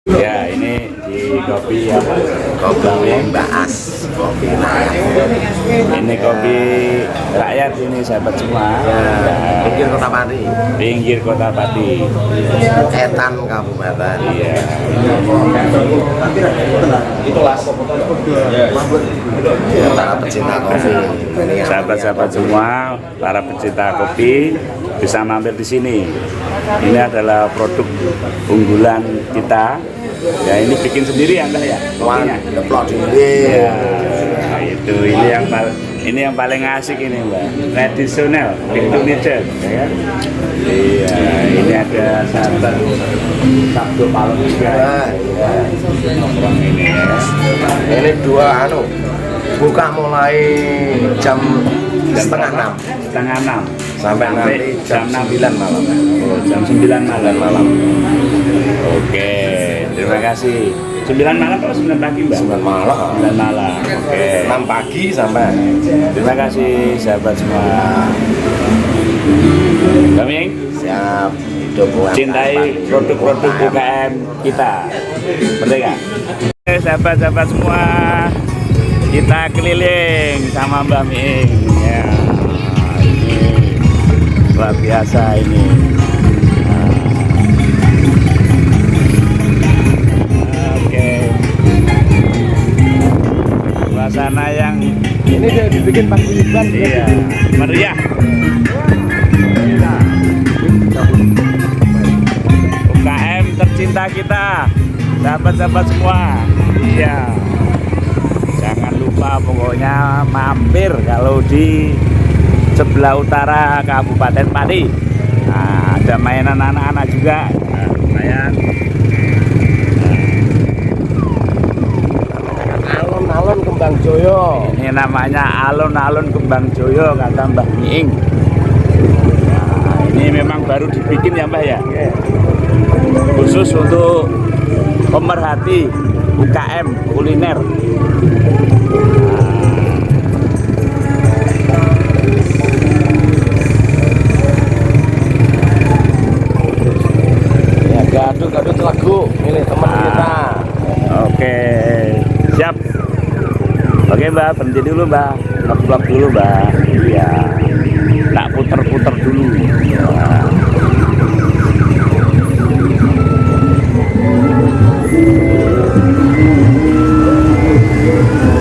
Ya, ini di kopi ya, Kopi Mbak As, kopi rakyat. ini kopi rakyat ini sahabat semua. Ya, Pinggir Kota Pati, pinggir Kota Pati. Etan Kabupaten. Iya. Para pecinta kopi. Sahabat-sahabat semua, para pecinta kopi bisa mampir di sini. Ini adalah produk unggulan kita. Ya, ini bikin sendiri ya, Mbak ya? Kopinya. Deplok diri. Ya, itu ini yang paling asik ini, Mbak. Tradisional, Indonesia, ya kan? Iya, ini ada sahabat Sabtu Palem juga. Iya. Nongkrong ini ya. Ini dua buka mulai jam setengah 6 Setengah 6 sampai nanti jam 9 malam. Oh, jam 9 malam. Malam. Oke, terima kasih. 9 malam atau 9 pagi, Mbak? 9 malam. 9 malam. Oke. 6 pagi sampai. Terima kasih sahabat semua. Kami Siap. Hidup cintai produk-produk UKM kita. Merdeka. Oke, sahabat-sahabat semua, kita keliling sama Mbak Ming. Ya, ini luar biasa ini. Oke. Suasana yang ini udah dibikin paguyuban. iya, meriah. UKM tercinta kita, sahabat-sahabat semua. Iya. Jangan lupa pokoknya mampir kalau di sebelah utara Kabupaten Pati. Nah, ada mainan anak-anak juga. Nah, lumayan. Alun-alun Kembang Joyo. Ini namanya alun-alun Kembang Joyo kata Mbah Miing. Nah, ini memang baru dibikin ya Mbah ya. Khusus untuk pemerhati UKM kuliner. Ya gaduh-gaduh lagu milih teman kita. Oke, siap. Oke Mbak, berhenti dulu Mbak, nge-vlog dulu Mbak. Iya.